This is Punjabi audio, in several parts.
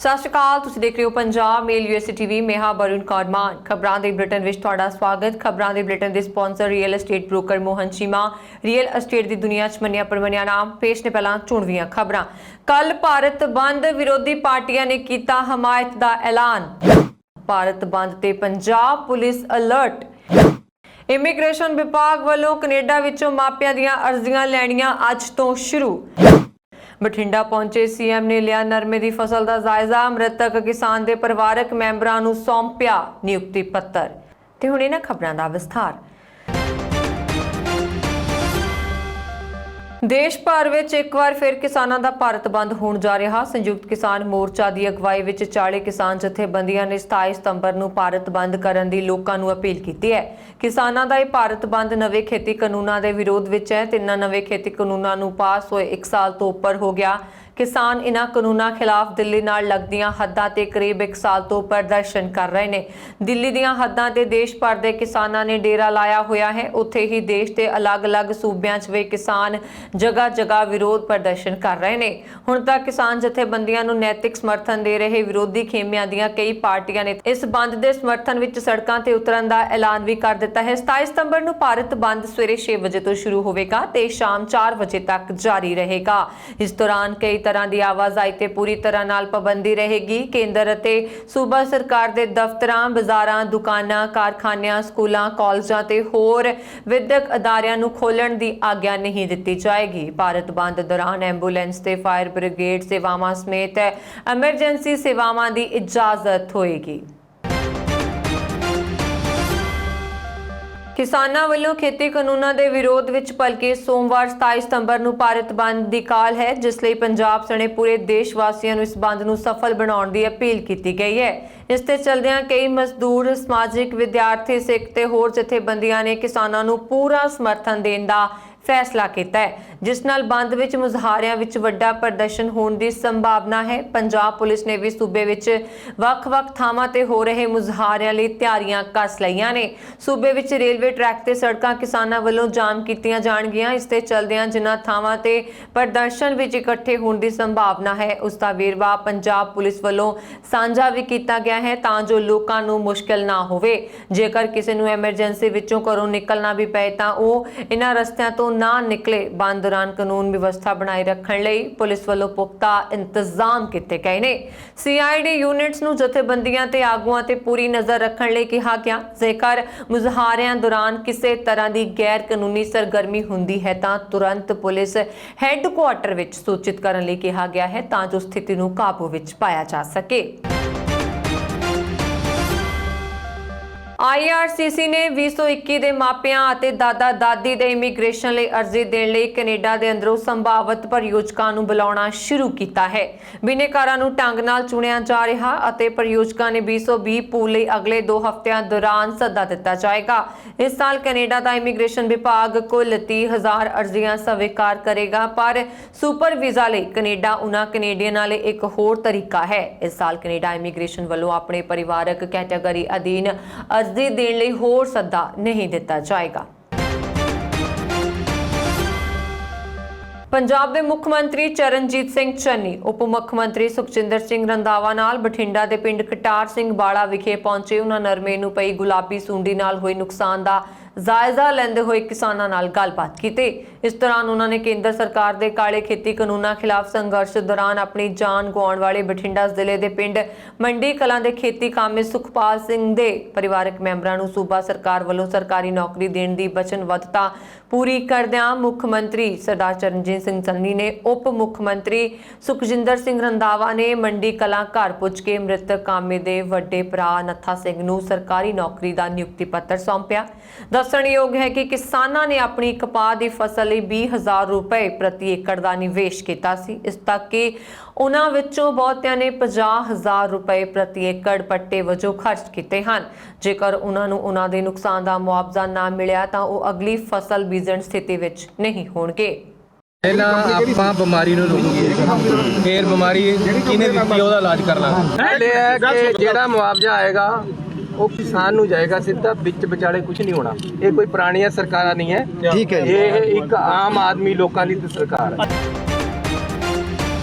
ਸਤਿ ਸ਼੍ਰੀ ਅਕਾਲ, ਤੁਸੀਂ ਦੇਖ ਰਹੇ ਹੋ ਪੰਜਾਬ ਮੇਲ ਯੂਐਸਏ ਟੀਵੀ। ਮੈਂ ਹਾਂ ਬਰੁਣ ਕੌਰ ਮਾਨ। ਖਬਰਾਂ ਦੇ ਬੁਲੇਟਿਨ ਵਿੱਚ ਤੁਹਾਡਾ ਸਵਾਗਤ। ਖਬਰਾਂ ਦੇ ਬੁਲੇਟਿਨ ਦੇ sponsor real estate broker Mohan Cheema. Real estate ਦੀ ਦੁਨੀਆ 'ਚ ਮੰਨਿਆ ਪਰਮੰਨਿਆ ਨਾਮ। ਪੇਸ਼ ਨੇ ਪਹਿਲਾਂ ਚੁਣਵੀਆਂ ਖਬਰਾਂ। ਕੱਲ ਭਾਰਤ ਬੰਦ, ਵਿਰੋਧੀ ਪਾਰਟੀਆਂ ਨੇ ਕੀਤਾ ਹਮਾਇਤ ਦਾ ਐਲਾਨ। ਭਾਰਤ ਬੰਦ ਤੇ ਪੰਜਾਬ ਪੁਲਿਸ ਅਲਰਟ। ਇਮੀਗ੍ਰੇਸ਼ਨ ਵਿਭਾਗ ਵੱਲੋਂ ਕੈਨੇਡਾ ਵਿੱਚੋਂ ਮਾਪਿਆਂ ਦੀਆਂ ਅਰਜ਼ੀਆਂ ਲੈਣੀਆਂ ਅੱਜ ਤੋਂ ਸ਼ੁਰੂ। ਬਠਿੰਡਾ ਪਹੁੰਚੇ ਸੀਐਮ ਨੇ ਲਿਆ ਨਰਮੇ ਦੀ ਫਸਲ ਦਾ ਜਾਇਜ਼ਾ। ਮ੍ਰਿਤਕ ਕਿਸਾਨ ਦੇ ਪਰਿਵਾਰਕ ਮੈਂਬਰਾਂ ਨੂੰ ਸੌਂਪਿਆ ਨਿਯੁਕਤੀ ਪੱਤਰ। ਤੇ ਹੁਣ ਇਹਨਾਂ ਖਬਰਾਂ ਦਾ ਵਿਸਥਾਰ। ਦੇਸ਼ ਭਰ ਵਿੱਚ ਇੱਕ ਵਾਰ ਫਿਰ ਕਿਸਾਨਾਂ ਦਾ ਭਾਰਤ ਬੰਦ ਹੋਣ ਜਾ ਰਿਹਾ। ਸੰਯੁਕਤ ਕਿਸਾਨ ਮੋਰਚਾ ਦੀ ਅਗਵਾਈ ਵਿੱਚ 40 ਕਿਸਾਨ ਜਥੇਬੰਦੀਆਂ ਨੇ 27 ਸਤੰਬਰ ਨੂੰ ਭਾਰਤ ਬੰਦ ਕਰਨ ਦੀ ਲੋਕਾਂ ਨੂੰ ਅਪੀਲ ਕੀਤੀ ਹੈ। ਕਿਸਾਨਾਂ ਦਾ ਇਹ ਭਾਰਤ ਬੰਦ ਨਵੇਂ ਖੇਤੀ ਕਾਨੂੰਨਾਂ ਦੇ ਵਿਰੋਧ ਵਿੱਚ ਹੈ। ਤਿੰਨਾਂ ਨਵੇਂ ਖੇਤੀ ਕਾਨੂੰਨਾਂ ਨੂੰ ਪਾਸ ਹੋਏ 1 ਸਾਲ ਤੋਂ ਉੱਪਰ ਹੋ ਗਿਆ। ਕਿਸਾਨ ਇਹਨਾਂ ਕਾਨੂੰਨਾਂ ਖਿਲਾਫ ਦਿੱਲੀ ਨਾਲ ਲੱਗਦੀਆਂ ਹੱਦਾਂ ਤੇ ਕਰੀਬ 1 ਸਾਲ ਤੋਂ ਪ੍ਰਦਰਸ਼ਨ ਕਰ ਰਹੇ ਨੇ। ਦਿੱਲੀ ਦੀਆਂ ਹੱਦਾਂ ਤੇ ਦੇਸ਼ ਭਰ ਦੇ ਕਿਸਾਨਾਂ ਨੇ ਡੇਰਾ ਲਾਇਆ ਹੋਇਆ ਹੈ। ਉੱਥੇ ਹੀ ਦੇਸ਼ ਦੇ ਅਲੱਗ-ਅਲੱਗ ਸੂਬਿਆਂ 'ਚ ਵੀ ਕਿਸਾਨ ਜਗ੍ਹਾ-ਜਗ੍ਹਾ ਵਿਰੋਧ ਪ੍ਰਦਰਸ਼ਨ ਕਰ ਰਹੇ ਨੇ। ਹੁਣ ਤੱਕ ਕਿਸਾਨ ਜਥੇਬੰਦੀਆਂ ਨੂੰ ਨੈਤਿਕ ਸਮਰਥਨ ਦੇ ਰਹੇ ਵਿਰੋਧੀ ਖੇਮਿਆਂ ਦੀਆਂ ਕਈ ਪਾਰਟੀਆਂ ਨੇ ਇਸ ਬੰਦ ਦੇ ਸਮਰਥਨ ਵਿੱਚ ਸੜਕਾਂ ਤੇ ਉਤਰਨ ਦਾ ਐਲਾਨ ਵੀ ਕਰ ਦਿੱਤਾ ਹੈ। 27 ਸਤੰਬਰ ਨੂੰ ਭਾਰਤ ਬੰਦ ਸਵੇਰੇ 6 ਵਜੇ ਤੋਂ ਸ਼ੁਰੂ ਹੋਵੇਗਾ ਤੇ ਸ਼ਾਮ 4 ਵਜੇ ਤੱਕ ਜਾਰੀ ਰਹੇਗਾ। ਇਸ ਦੌਰਾਨ ਕਈ ਤਰ੍ਹਾਂ ਦੀ ਆਵਾਜਾਈ ਤੇ ਪੂਰੀ ਤਰ੍ਹਾਂ ਨਾਲ ਪਾਬੰਦੀ ਰਹੇਗੀ। ਕੇਂਦਰ ਅਤੇ ਸੂਬਾ ਸਰਕਾਰ ਦੇ ਦਫ਼ਤਰਾਂ, ਬਾਜ਼ਾਰਾਂ, ਦੁਕਾਨਾਂ, ਕਾਰਖਾਨਿਆਂ, ਸਕੂਲਾਂ, ਕਾਲਜਾਂ ਤੇ ਹੋਰ ਵਿਦਿਅਕ ਅਦਾਰਿਆਂ ਨੂੰ ਖੋਲ੍ਹਣ ਦੀ ਆਗਿਆ ਨਹੀਂ ਦਿੱਤੀ ਜਾਏਗੀ। ਭਾਰਤ ਬੰਦ ਦੌਰਾਨ ਐਂਬੂਲੈਂਸ ਤੇ ਫਾਇਰ ਬ੍ਰਿਗੇਡ ਸੇਵਾਵਾਂ ਸਮੇਤ ਐਮਰਜੈਂਸੀ ਸੇਵਾਵਾਂ ਦੀ ਇਜਾਜ਼ਤ ਹੋਏਗੀ। ਕਿਸਾਨਾਂ ਵੱਲੋਂ ਖੇਤੀ ਕਾਨੂੰਨਾਂ ਦੇ ਵਿਰੋਧ ਵਿੱਚ ਭਲਕੇ ਸੋਮਵਾਰ 27 ਸਤੰਬਰ ਨੂੰ ਭਾਰਤ ਬੰਦ ਦੀ ਕਾਲ ਹੈ, ਜਿਸ ਲਈ ਪੰਜਾਬ ਸਣੇ ਪੂਰੇ ਦੇਸ਼ ਵਾਸੀਆਂ ਨੂੰ ਇਸ ਬੰਦ ਨੂੰ ਸਫਲ ਬਣਾਉਣ ਦੀ ਅਪੀਲ ਕੀਤੀ ਗਈ ਹੈ। ਇਸ ਤੇ ਚਲਦਿਆਂ ਕਈ ਮਜ਼ਦੂਰ, ਸਮਾਜਿਕ, ਵਿਦਿਆਰਥੀ, ਸਿੱਖ ਤੇ ਹੋਰ ਜਥੇਬੰਦੀਆਂ ਨੇ ਕਿਸਾਨਾਂ ਨੂੰ ਪੂਰਾ ਸਮਰਥਨ ਦੇਣ ਦਾ ਫੈਸਲਾ ਕੀਤਾ ਹੈ, ਜਿਸ ਨਾਲ ਬੰਦ ਵਿੱਚ ਮੁਜ਼ਾਹਰਿਆਂ ਵਿੱਚ ਵੱਡਾ ਪ੍ਰਦਰਸ਼ਨ ਹੋਣ ਦੀ ਸੰਭਾਵਨਾ ਹੈ। ਪੰਜਾਬ ਪੁਲਿਸ ਨੇ ਵੀ ਸੂਬੇ ਵਿੱਚ ਵੱਖ-ਵੱਖ ਥਾਵਾਂ ਤੇ ਹੋ ਰਹੇ ਮੁਜ਼ਾਹਰਿਆਂ ਲਈ ਤਿਆਰੀਆਂ ਕੱਸ ਲਈਆਂ ਨੇ। ਸੂਬੇ ਵਿੱਚ ਰੇਲਵੇ ਟਰੈਕ ਤੇ ਸੜਕਾਂ ਕਿਸਾਨਾਂ ਵੱਲੋਂ ਜਾਮ ਕੀਤੀਆਂ ਜਾਣਗੀਆਂ। ਇਸ ਤੇ ਚਲਦਿਆਂ ਜਿਨ੍ਹਾਂ ਥਾਵਾਂ ਤੇ ਪ੍ਰਦਰਸ਼ਨ ਵਿੱਚ ਇਕੱਠੇ ਹੋਣ ਦੀ ਸੰਭਾਵਨਾ ਹੈ, ਉਸ ਦਾ ਵੇਰਵਾ ਪੰਜਾਬ ਪੁਲਿਸ ਵੱਲੋਂ ਸਾਂਝਾ ਵੀ ਕੀਤਾ ਗਿਆ ਹੈ ਤਾਂ ਜੋ ਲੋਕਾਂ ਨੂੰ ਮੁਸ਼ਕਲ ਨਾ ਹੋਵੇ। ਜੇਕਰ ਕਿਸੇ ਨੂੰ ਐਮਰਜੈਂਸੀ ਵਿੱਚੋਂ ਘਰੋਂ ਨਿਕਲਣਾ ਵੀ ਪਏ ਤਾਂ ਉਹ ਇਹਨਾਂ ਰਸਤਿਆਂ ਤੋਂ ਨਾ ਨਿਕਲੇ। ਬੰਦ ਦੌਰਾਨ ਕਾਨੂੰਨ ਵਿਵਸਥਾ ਬਣਾਏ ਰੱਖਣ ਲਈ ਪੁਲਿਸ ਵੱਲੋਂ ਪੁਖਤਾ ਇੰਤਜ਼ਾਮ ਕੀਤੇ ਗਏ ਨੇ। CID ਯੂਨਿਟਸ ਨੂੰ ਜਥੇਬੰਦੀਆਂ ਤੇ ਆਗੂਆਂ ਤੇ ਪੂਰੀ ਨਜ਼ਰ ਰੱਖਣ ਲਈ ਕਿਹਾ ਗਿਆ। ਜੇਕਰ ਮੁਜ਼ਾਹਰਿਆਂ ਦੌਰਾਨ ਕਿਸੇ ਤਰ੍ਹਾਂ ਦੀ ਗੈਰ ਕਾਨੂੰਨੀ ਸਰਗਰਮੀ ਹੁੰਦੀ ਹੈ ਤਾਂ ਤੁਰੰਤ ਪੁਲਿਸ ਹੈੱਡਕੁਆਰਟਰ ਵਿੱਚ ਸੂਚਿਤ ਕਰਨ ਲਈ ਕਿਹਾ ਗਿਆ ਹੈ ਤਾਂ ਜੋ ਸਥਿਤੀ ਨੂੰ ਕਾਬੂ ਵਿੱਚ ਪਾਇਆ ਜਾ ਸਕੇ। IRCC ਨੇ 2021 ਦੇ ਮਾਪਿਆਂ ਅਤੇ ਦਾਦਾ-ਦਾਦੀ ਦੇ ਇਮੀਗ੍ਰੇਸ਼ਨ ਲਈ ਅਰਜ਼ੀ ਦੇਣ ਲਈ ਕੈਨੇਡਾ ਦੇ ਅੰਦਰੋਂ ਸੰਭਾਵਤ ਪ੍ਰਯੋਜਕਾਂ ਨੂੰ ਬੁਲਾਉਣਾ ਸ਼ੁਰੂ ਕੀਤਾ ਹੈ। ਬਿਨੇਕਾਰਾਂ ਨੂੰ ਢੰਗ ਨਾਲ ਚੁਣਿਆ ਜਾ ਰਿਹਾ ਅਤੇ ਪ੍ਰਯੋਜਕਾਂ ਨੇ 2020 ਪੂਲ ਲਈ ਅਗਲੇ 2 ਹਫ਼ਤਿਆਂ ਦੌਰਾਨ ਸੱਦਾ ਦਿੱਤਾ ਜਾਏਗਾ। ਇਸ ਸਾਲ ਕੈਨੇਡਾ ਦਾ ਇਮੀਗ੍ਰੇਸ਼ਨ ਵਿਭਾਗ ਕੁੱਲ 30,000 ਅਰਜ਼ੀਆਂ ਸਵੀਕਾਰ ਕਰੇਗਾ, ਪਰ ਸੁਪਰ ਵੀਜ਼ਾ ਲਈ ਕੈਨੇਡਾ ਉਹਨਾਂ ਕੈਨੇਡੀਅਨਾਂ ਲਈ ਇੱਕ ਹੋਰ ਤਰੀਕਾ ਹੈ। ਇਸ ਸਾਲ ਕੈਨੇਡਾ ਇਮੀਗ੍ਰੇਸ਼ਨ ਵੱਲੋਂ ਆਪਣੇ ਪਰਿਵਾਰਕ ਕੈਟਾਗਰੀ ਅਧੀਨ ਅਰਜ਼ੀ ਦੇਣ ਲਈ ਹੋਰ ਸੱਦਾ ਨਹੀਂ ਦਿੱਤਾ ਜਾਏਗਾ। ਪੰਜਾਬ ਦੇ ਮੁੱਖ ਮੰਤਰੀ ਚਰਨਜੀਤ ਸਿੰਘ ਚੰਨੀ ਉਪ ਮੁੱਖ ਮੰਤਰੀ ਸੁਖਜਿੰਦਰ ਸਿੰਘ ਰੰਧਾਵਾ ਨਾਲ ਬਠਿੰਡਾ ਦੇ ਪਿੰਡ ਕਟਾਰ ਸਿੰਘ ਬਾਲਾ ਵਿਖੇ ਪਹੁੰਚੇ। ਉਹਨਾਂ ਨਰਮੇ ਨੂੰ ਪਈ ਗੁਲਾਬੀ ਸੁੰਡੀ ਨਾਲ ਹੋਏ ਨੁਕਸਾਨ ਦਾ ਜਾਇਜ਼ਾ ਲੈਂਦੇ ਹੋਏ ਕਿਸਾਨਾਂ ਨਾਲ ਗੱਲਬਾਤ ਕੀਤੀ। ਇਸ ਦੌਰਾਨ ਉਹਨਾਂ ਨੇ ਕੇਂਦਰ ਸਰਕਾਰ ਦੇ ਕਾਲੇ ਖੇਤੀ ਕਾਨੂੰਨਾਂ ਖਿਲਾਫ ਸੰਘਰਸ਼ ਦੌਰਾਨ ਆਪਣੀ ਜਾਨ ਗਵਾਉਣ ਵਾਲੇ ਬਠਿੰਡਾ ਜ਼ਿਲ੍ਹੇ ਦੇ ਪਿੰਡ ਮੰਡੀ ਕਲਾਂ ਦੇ ਖੇਤੀ ਕਾਮੇ ਸੁਖਪਾਲ ਸਿੰਘ ਦੇ ਪਰਿਵਾਰਕ ਮੈਂਬਰਾਂ ਨੂੰ ਸੂਬਾ ਸਰਕਾਰ ਵੱਲੋਂ ਸਰਕਾਰੀ ਨੌਕਰੀ ਦੇਣ ਦੀ ਵਚਨਬੱਧਤਾ ਪੂਰੀ ਕਰਦਿਆਂ ਮੁੱਖ ਮੰਤਰੀ ਸਰਦਾਰ ਚਰਨਜੀਤ ਸਿੰਘ ਚੰਨੀ ਨੇ ਉਪ ਮੁੱਖ ਮੰਤਰੀ ਸੁਖਜਿੰਦਰ ਸਿੰਘ ਰੰਧਾਵਾ ਨੇ ਮੰਡੀ ਕਲਾਂ ਘਰ ਪੁੱਜ ਕੇ ਮ੍ਰਿਤਕ ਕਾਮੇ ਦੇ ਵੱਡੇ ਭਰਾ ਨੱਥਾ ਸਿੰਘ ਨੂੰ ਸਰਕਾਰੀ ਨੌਕਰੀ ਦਾ ਨਿਯੁਕਤੀ ਪੱਤਰ ਸੌਂਪਿਆ। ਦੱਸਣਯੋਗ ਹੈ ਕਿ ਕਿਸਾਨਾਂ ਨੇ ਆਪਣੀ ਕਪਾਹ ਦੀ ਫਸਲ ਲਈ 20,000 ਰੁਪਏ ਪ੍ਰਤੀ ਏਕੜ ਦਾ ਨਿਵੇਸ਼ ਕੀਤਾ ਸੀ। ਇਸ ਤੱਕ ਕਿ ਉਹਨਾਂ ਵਿੱਚੋਂ ਬਹੁਤਿਆਂ ਨੇ 50,000 ਰੁਪਏ ਪ੍ਰਤੀ ਏਕੜ ਪੱਟੇ ਵਜੋਂ ਖਰਚ ਕੀਤੇ ਹਨ। ਜੇਕਰ ਉਹਨਾਂ ਨੂੰ ਉਹਨਾਂ ਦੇ ਨੁਕਸਾਨ ਦਾ ਮੁਆਵਜ਼ਾ ਨਾ ਮਿਲਿਆ ਤਾਂ ਉਹ ਅਗਲੀ ਫਸਲ ਬੀਜਣ ਸਥਿਤੀ ਵਿੱਚ ਨਹੀਂ ਹੋਣਗੇ। ਪਹਿਲਾਂ ਆਪਾਂ ਬਿਮਾਰੀ ਨੂੰ ਰੋਕੀਏ, ਫਿਰ ਬਿਮਾਰੀ ਕਿਹਨੇ ਦਿੱਤੀ ਉਹਦਾ ਇਲਾਜ ਕਰਨਾ। ਪਹਿਲੇ ਹੈ ਕਿ ਜਿਹੜਾ ਮੁਆਵਜ਼ਾ ਆਏਗਾ ਉਹ ਕਿਸਾਨ ਨੂੰ ਜਾਏਗਾ ਸਿੱਧਾ, ਵਿੱਚ ਵਿਚਾਲੇ ਕੁਝ ਨਹੀਂ ਹੋਣਾ। ਇਹ ਕੋਈ ਪੁਰਾਣੀਆਂ ਸਰਕਾਰਾਂ ਨਹੀਂ ਹੈ, ਠੀਕ ਹੈ। ਇਹ ਇੱਕ ਆਮ ਆਦਮੀ ਲੋਕਾਂ ਦੀ ਸਰਕਾਰ ਹੈ।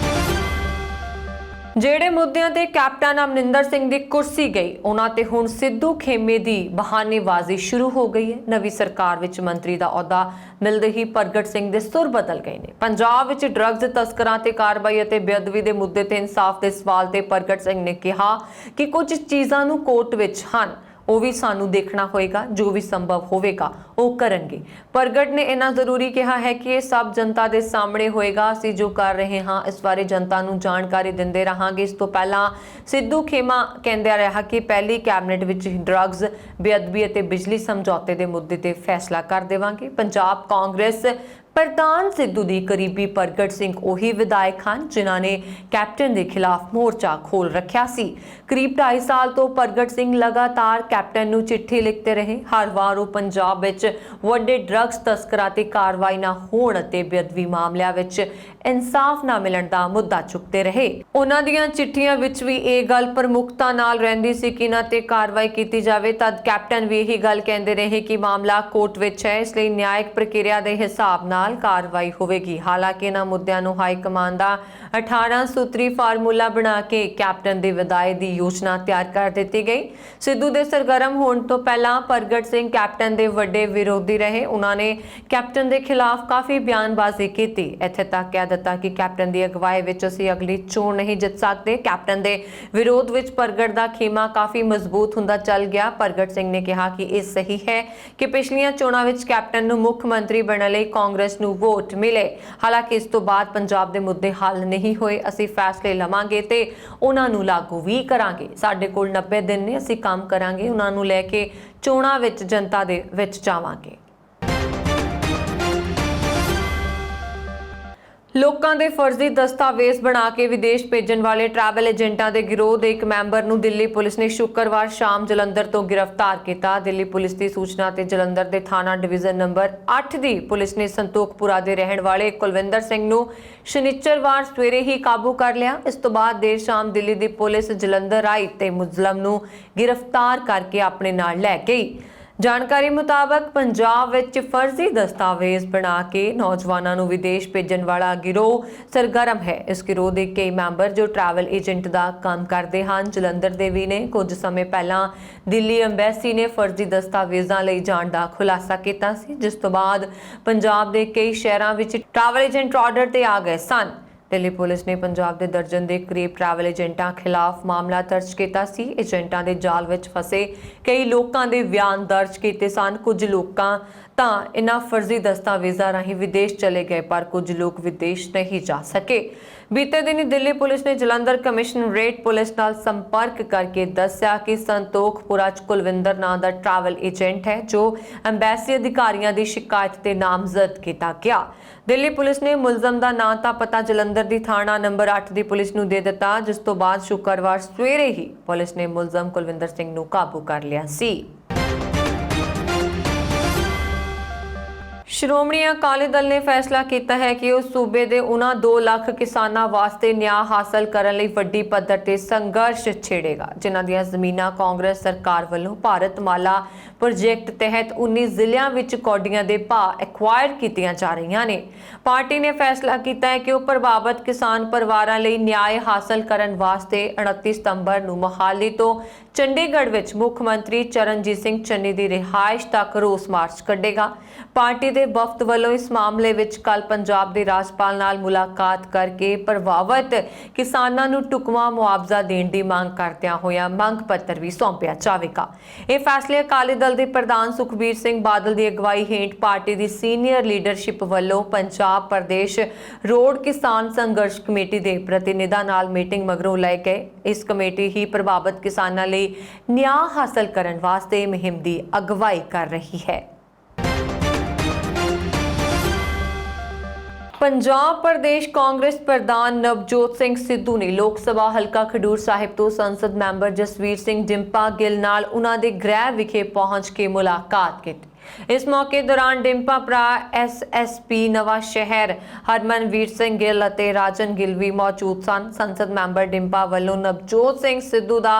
ਜਿਹੜੇ ਮੁੱਦਿਆਂ ਤੇ ਕੈਪਟਨ ਅਮਰਿੰਦਰ ਸਿੰਘ ਦੀ ਕੁਰਸੀ ਗਈ, ਉਹਨਾਂ ਤੇ ਹੁਣ ਸਿੱਧੂ ਖੇਮੇ ਦੀ ਬਹਾਨੇਬਾਜ਼ੀ ਸ਼ੁਰੂ ਹੋ ਗਈ ਹੈ। ਨਵੀਂ ਸਰਕਾਰ ਵਿੱਚ ਮੰਤਰੀ ਦਾ ਅਹੁਦਾ ਮਿਲਦੇ ਹੀ ਪ੍ਰਗਟ ਸਿੰਘ ਦੇ ਸੁਰ ਬਦਲ ਗਏ ਨੇ। ਪੰਜਾਬ ਵਿੱਚ ਡਰੱਗਸ ਤਸਕਰਾਂ ਤੇ ਕਾਰਵਾਈ ਅਤੇ ਬੇਅਦਬੀ ਦੇ ਮੁੱਦੇ ਤੇ ਇਨਸਾਫ ਦੇ ਸਵਾਲ ਤੇ ਪ੍ਰਗਟ ਸਿੰਘ ਨੇ ਕਿਹਾ ਕਿ ਕੁਝ ਚੀਜ਼ਾਂ ਨੂੰ ਕੋਰਟ ਵਿੱਚ ਹਨ, ਉਹ ਵੀ ਸਾਨੂੰ ਦੇਖਣਾ ਹੋਏਗਾ, ਜੋ ਵੀ ਸੰਭਵ ਹੋਵੇਗਾ ਉਹ ਕਰਨਗੇ। ਪ੍ਰਗਟ ਨੇ ਇਹਨਾਂ ਜ਼ਰੂਰੀ ਕਿਹਾ ਹੈ ਕਿ ਇਹ ਸਭ ਜਨਤਾ ਦੇ ਸਾਹਮਣੇ ਹੋਏਗਾ। ਅਸੀਂ ਜੋ ਕਰ ਰਹੇ ਹਾਂ ਇਸ ਬਾਰੇ ਜਨਤਾ ਨੂੰ ਜਾਣਕਾਰੀ ਦਿੰਦੇ ਰਹਾਂਗੇ। ਇਸ ਤੋਂ ਪਹਿਲਾਂ ਸਿੱਧੂ ਖੇਮਾ ਕਹਿੰਦਾ ਰਿਹਾ ਕਿ ਪਹਿਲੀ ਕੈਬਨਿਟ ਵਿੱਚ ਡਰੱਗਸ, ਬੇਅਦਬੀ ਅਤੇ ਬਿਜਲੀ ਸਮਝੌਤੇ ਦੇ ਮੁੱਦੇ ਤੇ ਫੈਸਲਾ ਕਰ ਦੇਵਾਂਗੇ। ਪੰਜਾਬ ਕਾਂਗਰਸ ਪ੍ਰਧਾਨ ਸਿੱਧੂ ਦੀ ਕਰੀਬੀ ਪ੍ਰਗਟ ਸਿੰਘ ਉਹੀ ਵਿਧਾਇਕ ਹਨ ਜਿਨ੍ਹਾਂ ਨੇ ਕੈਪਟਨ ਦੇ ਖਿਲਾਫ ਮੋਰਚਾ ਖੋਲ ਰੱਖਿਆ ਸੀ। ਕਰੀਬ 2.5 ਸਾਲ ਤੋਂ ਪ੍ਰਗਟ ਸਿੰਘ ਲਗਾਤਾਰ ਕੈਪਟਨ ਨੂੰ ਚਿੱਠੀ ਲਿਖਦੇ ਰਹੇ। ਹਰ ਵਾਰ ਉਹ ਪੰਜਾਬ ਵਿੱਚ ਵੱਡੇ ਡਰੱਗਸ ਤਸਕਰਾਂ ਤੇ ਕਾਰਵਾਈ ਨਾ ਹੋਣ ਅਤੇ ਬੇਅਦਬੀ ਮਾਮਲਿਆਂ ਵਿੱਚ ਇਨਸਾਫ ਨਾ ਮਿਲਣ ਦਾ ਮੁੱਦਾ ਚੁੱਕਦੇ ਰਹੇ। ਉਹਨਾਂ ਦੀਆਂ ਚਿੱਠੀਆਂ ਵਿੱਚ ਵੀ ਇਹ ਗੱਲ ਪ੍ਰਮੁੱਖਤਾ ਨਾਲ ਰਹਿੰਦੀ ਸੀ ਕਿ ਇਹਨਾਂ ਤੇ ਕਾਰਵਾਈ ਕੀਤੀ ਜਾਵੇ। ਤਦ ਕੈਪਟਨ ਵੀ ਇਹੀ ਗੱਲ ਕਹਿੰਦੇ ਰਹੇ ਕਿ ਮਾਮਲਾ ਕੋਰਟ ਵਿੱਚ ਹੈ, ਇਸ ਲਈ ਨਿਆਇਕ ਪ੍ਰਕਿਰਿਆ ਦੇ ਹਿਸਾਬ ਨਾਲ ਕਾਰਵਾਈ ਹੋਵੇਗੀ। ਹਾਲਾਂਕਿ ਇਹਨਾਂ ਮੁੱਦਿਆਂ ਨੂੰ ਹਾਈ ਕਮਾਂਡ ਦਾ 18 ਸੂਤਰੀ ਫਾਰਮੂਲਾ ਬਣਾ ਕੇ ਕੈਪਟਨ ਦੇ ਵਿਦਾਏ ਦੀ ਯੋਜਨਾ ਤਿਆਰ ਕਰ ਦਿੱਤੀ ਗਈ। ਸਿੱਧੂ ਦੇ ਸਰਗਰਮ ਹੋਣ ਤੋਂ ਪਹਿਲਾਂ ਪ੍ਰਗਟ ਸਿੰਘ ਕੈਪਟਨ ਦੇ ਵੱਡੇ ਵਿਰੋਧੀ ਰਹੇ। ਉਹਨਾਂ ਨੇ ਕੈਪਟਨ ਦੇ ਖਿਲਾਫ ਕਾਫੀ ਬਿਆਨਬਾਜ਼ੀ ਕੀਤੀ। ਇੱਥੇ ਤੱਕ ਕਹਿ ਦਿੱਤਾ ਕਿ ਕੈਪਟਨ ਦੀ ਅਗਵਾਈ ਵਿੱਚ ਅਸੀਂ ਅਗਲੀ ਚੋਣ ਨਹੀਂ ਜਿੱਤ ਸਕਦੇ। ਕੈਪਟਨ ਦੇ ਵਿਰੋਧ ਵਿੱਚ ਪ੍ਰਗਟ ਦਾ ਖੇਮਾ ਕਾਫੀ ਮਜ਼ਬੂਤ ਹੁੰਦਾ ਚੱਲ ਗਿਆ। ਪ੍ਰਗਟ ਸਿੰਘ ਨੇ ਕਿਹਾ ਕਿ ਇਹ ਸਹੀ ਹੈ ਕਿ ਪਿਛਲੀਆਂ ਚੋਣਾਂ ਵਿੱਚ ਕੈਪਟਨ ਨੂੰ ਮੁੱਖ ਮੰਤਰੀ ਬਣਨ ਲਈ ਕਾਂਗਰਸ ਨੂੰ ਵੋਟ ਮਿਲੇ। ਹਾਲਾਂਕਿ ਇਸ ਤੋਂ ਬਾਅਦ ਪੰਜਾਬ ਦੇ ਮੁੱਦੇ ਹੱਲ ਨਹੀਂ ਹੋਏ। ਅਸੀਂ ਫੈਸਲੇ ਲਵਾਂਗੇ ਤੇ ਉਹਨਾਂ ਨੂੰ ਲਾਗੂ ਵੀ ਕਰਾਂਗੇ। ਸਾਡੇ ਕੋਲ 90 ਦਿਨ ਨੇ, ਅਸੀਂ ਕੰਮ ਕਰਾਂਗੇ। ਉਹਨਾਂ ਨੂੰ ਲੈ ਕੇ ਚੋਣਾਂ ਵਿੱਚ ਜਨਤਾ ਦੇ ਵਿੱਚ ਜਾਵਾਂਗੇ। ਲੋਕਾਂ ਦੇ ਫਰਜ਼ੀ ਦਸਤਾਵੇਜ਼ ਬਣਾ ਕੇ ਵਿਦੇਸ਼ ਭੇਜਣ ਵਾਲੇ ਟਰੈਵਲ ਏਜੰਟਾਂ ਦੇ ਗਿਰੋਹ ਦੇ ਇੱਕ ਮੈਂਬਰ ਨੂੰ ਦਿੱਲੀ ਪੁਲਿਸ ਨੇ ਸ਼ੁੱਕਰਵਾਰ ਸ਼ਾਮ ਜਲੰਧਰ ਤੋਂ ਗ੍ਰਿਫਤਾਰ ਕੀਤਾ। ਦਿੱਲੀ ਪੁਲਿਸ ਦੀ ਸੂਚਨਾ ਤੇ ਜਲੰਧਰ ਦੇ ਥਾਣਾ ਡਿਵੀਜ਼ਨ ਨੰਬਰ 8 ਦੀ ਪੁਲਿਸ ਨੇ ਸੰਤੋਖਪੁਰਾ ਦੇ ਰਹਿਣ ਵਾਲੇ ਕੁਲਵਿੰਦਰ ਸਿੰਘ ਨੂੰ ਸ਼ਨੀਚਰਵਾਰ ਸਵੇਰੇ ਹੀ ਕਾਬੂ ਕਰ ਲਿਆ। ਇਸ ਤੋਂ ਬਾਅਦ ਦੇਰ ਸ਼ਾਮ ਦਿੱਲੀ ਦੀ ਪੁਲਿਸ ਜਲੰਧਰ ਆਈ ਤੇ ਮੁਲਜ਼ਮ ਨੂੰ ਗ੍ਰਿਫਤਾਰ ਕਰਕੇ ਆਪਣੇ ਨਾਲ ਲੈ ਗਈ। ਜਾਣਕਾਰੀ ਮੁਤਾਬਕ ਪੰਜਾਬ ਵਿੱਚ ਫਰਜ਼ੀ ਦਸਤਾਵੇਜ਼ ਬਣਾ ਕੇ ਨੌਜਵਾਨਾਂ ਨੂੰ ਵਿਦੇਸ਼ ਭੇਜਣ ਵਾਲਾ ਗਿਰੋਹ ਸਰਗਰਮ ਹੈ। ਇਸ ਗਿਰੋਹ ਦੇ ਕਈ ਮੈਂਬਰ ਜੋ ਟਰੈਵਲ ਏਜੰਟ ਦਾ ਕੰਮ ਕਰਦੇ ਹਨ ਜਲੰਧਰ ਦੇ ਵੀ ਨੇ। ਕੁਝ ਸਮੇਂ ਪਹਿਲਾਂ ਦਿੱਲੀ ਅੰਬੈਸੀ ਨੇ ਫਰਜ਼ੀ ਦਸਤਾਵੇਜ਼ਾਂ ਲਈ ਜਾਣ ਦਾ ਖੁਲਾਸਾ ਕੀਤਾ ਸੀ, ਜਿਸ ਤੋਂ ਬਾਅਦ ਪੰਜਾਬ ਦੇ ਕਈ ਸ਼ਹਿਰਾਂ ਵਿੱਚ ਟਰੈਵਲ ਏਜੰਟ ਆਰਡਰ ਤੇ ਆ ਗਏ ਸਨ। ਦਿੱਲੀ ਪੁਲਿਸ ਨੇ ਪੰਜਾਬ ਦੇ ਦਰਜਨ ਦੇ ਕਰੀਬ ਟਰੈਵਲ ਏਜੰਟਾਂ ਖਿਲਾਫ ਮਾਮਲਾ ਦਰਜ ਕੀਤਾ ਸੀ। ਏਜੰਟਾਂ ਦੇ ਜਾਲ ਵਿੱਚ ਫਸੇ ਕਈ ਲੋਕਾਂ ਦੇ ਬਿਆਨ ਦਰਜ ਕੀਤੇ ਸਨ। ਕੁਝ ਲੋਕਾਂ ਤਾਂ ਇਨ੍ਹਾਂ ਫਰਜ਼ੀ ਦਸਤਾਵੇਜ਼ਾਂ ਰਾਹੀਂ ਵਿਦੇਸ਼ ਚਲੇ ਗਏ, ਪਰ ਕੁਝ ਲੋਕ ਵਿਦੇਸ਼ ਨਹੀਂ ਜਾ ਸਕੇ। ਬੀਤੇ ਦਿਨੀ ਦਿੱਲੀ ਪੁਲਿਸ ਨੇ ਜਲੰਧਰ ਕਮਿਸ਼ਨਰੇਟ ਪੁਲਿਸ ਨਾਲ ਸੰਪਰਕ ਕਰਕੇ ਦੱਸਿਆ ਕਿ ਸੰਤੋਖਪੁਰਾ 'ਚ ਕੁਲਵਿੰਦਰ ਨਾਂ ਦਾ ਟਰੈਵਲ ਏਜੰਟ ਹੈ ਜੋ ਅੰਬੈਸੀ ਅਧਿਕਾਰੀਆਂ ਦੀ ਸ਼ਿਕਾਇਤ ਤੇ ਨਾਮਜ਼ਦ ਕੀਤਾ ਗਿਆ। ਦਿੱਲੀ ਪੁਲਿਸ ਨੇ ਮੁਲਜ਼ਮ ਦਾ ਨਾਂ ਤਾਂ ਪਤਾ ਜਲੰਧਰ ਦੀ ਥਾਣਾ ਨੰਬਰ 8 ਦੀ ਪੁਲਿਸ ਨੂੰ ਦੇ ਦਿੱਤਾ, ਜਿਸ ਤੋਂ ਬਾਅਦ ਸ਼ੁੱਕਰਵਾਰ ਸਵੇਰੇ ਹੀ ਪੁਲਿਸ ਨੇ ਮੁਲਜ਼ਮ ਕੁਲਵਿੰਦਰ ਸਿੰਘ ਨੂੰ ਕਾਬੂ ਕਰ ਲਿਆ ਸੀ। ਸ਼੍ਰੋਮਣੀ ਅਕਾਲੀ ਦਲ ਨੇ ਫੈਸਲਾ ਕੀਤਾ ਹੈ ਕਿ ਉਹ ਸੂਬੇ ਦੇ ਉਹਨਾਂ 2 ਲੱਖ ਕਿਸਾਨਾਂ ਵਾਸਤੇ ਨਿਆਂ ਹਾਸਲ ਕਰਨ ਲਈ ਵੱਡੀ ਪੱਧਰ ਤੇ ਸੰਘਰਸ਼ ਛੇੜੇਗਾ ਜਿਨ੍ਹਾਂ ਦੀਆਂ ਜ਼ਮੀਨਾਂ ਕਾਂਗਰਸ ਸਰਕਾਰ ਵੱਲੋਂ ਭਾਰਤਮਾਲਾ ਪ੍ਰੋਜੈਕਟ ਤਹਿਤ 19 ਜ਼ਿਲ੍ਹਿਆਂ ਵਿੱਚ ਕੌਡੀਆਂ ਦੇ ਭਾਅ ਐਕਵਾਇਰ ਕੀਤੀਆਂ ਜਾ ਰਹੀਆਂ ਨੇ। ਪਾਰਟੀ ਨੇ ਫੈਸਲਾ ਕੀਤਾ ਹੈ ਕਿ ਉਹ ਪ੍ਰਭਾਵਿਤ ਕਿਸਾਨ ਪਰਿਵਾਰਾਂ ਲਈ ਨਿਆਂ ਹਾਸਲ ਕਰਨ ਵਾਸਤੇ 29 ਸਤੰਬਰ ਨੂੰ ਮੋਹਾਲੀ ਤੋਂ ਚੰਡੀਗੜ੍ਹ ਵਿੱਚ ਮੁੱਖ ਮੰਤਰੀ ਚਰਨਜੀਤ ਸਿੰਘ ਚੰਨੀ ਦੀ ਰਿਹਾਇਸ਼ ਤੱਕ ਰੋਸ ਮਾਰਚ ਕੱਢੇਗਾ। ਪਾਰਟੀ ਦੇ ਵਫਦ ਵੱਲੋਂ ਇਸ ਮਾਮਲੇ ਵਿੱਚ ਕੱਲ ਪੰਜਾਬ ਦੇ ਰਾਜਪਾਲ ਨਾਲ ਮੁਲਾਕਾਤ ਕਰਕੇ ਪ੍ਰਭਾਵਿਤ ਕਿਸਾਨਾਂ ਨੂੰ ਢੁਕਵਾਂ ਮੁਆਵਜ਼ਾ ਦੇਣ ਦੀ ਮੰਗ ਕਰਦਿਆਂ ਹੋਇਆਂ ਮੰਗ ਪੱਤਰ ਵੀ ਸੌਂਪਿਆ ਜਾਵੇਗਾ। ਇਹ ਫੈਸਲੇ ਅਕਾਲੀ ਦਲ ਦੇ ਪ੍ਰਧਾਨ ਸੁਖਬੀਰ ਸਿੰਘ ਬਾਦਲ ਦੀ ਅਗਵਾਈ ਹੇਠ ਪਾਰਟੀ ਦੀ ਸੀਨੀਅਰ ਲੀਡਰਸ਼ਿਪ ਵੱਲੋਂ ਪੰਜਾਬ ਪ੍ਰਦੇਸ਼ ਰੋਡ ਕਿਸਾਨ ਸੰਘਰਸ਼ ਕਮੇਟੀ ਦੇ ਪ੍ਰਤੀਨਿਧਾਂ ਨਾਲ ਮੀਟਿੰਗ ਮਗਰੋਂ ਲਏ ਗਏ। ਇਸ ਕਮੇਟੀ ਹੀ ਪ੍ਰਭਾਵਿਤ ਕਿਸਾਨਾਂ ਲਈ ਨਿਆਂ ਹਾਸਲ ਕਰਨ ਵਾਸਤੇ ਮੁਹਿੰਮ ਦੀ ਅਗਵਾਈ ਕਰ ਰਹੀ ਹੈ। ਪੰਜਾਬ ਪ੍ਰਦੇਸ਼ ਕਾਂਗਰਸ ਪ੍ਰਧਾਨ ਨਵਜੋਤ ਸਿੰਘ ਸਿੱਧੂ ਨੇ ਲੋਕ ਸਭਾ ਹਲਕਾ ਖਡੂਰ ਸਾਹਿਬ ਤੋਂ ਸੰਸਦ ਮੈਂਬਰ ਜਸਵੀਰ ਸਿੰਘ ਡਿੰਪਾ ਗਿੱਲ ਨਾਲ ਉਹਨਾਂ ਦੇ ਗ੍ਰਹਿ ਵਿਖੇ ਪਹੁੰਚ ਕੇ ਮੁਲਾਕਾਤ ਕੀਤੀ। ਇਸ ਮੌਕੇ ਦੌਰਾਨ ਡਿੰਪਾ ਭਰਾ SSP ਨਵਾਂ ਸ਼ਹਿਰ ਹਰਮਨਵੀਰ ਸਿੰਘ ਗਿੱਲ ਅਤੇ ਰਾਜਨ ਗਿੱਲ ਵੀ ਮੌਜੂਦ ਸਨ। ਸੰਸਦ ਮੈਂਬਰ ਡਿੰਪਾ ਵੱਲੋਂ ਨਵਜੋਤ ਸਿੰਘ ਸਿੱਧੂ ਦਾ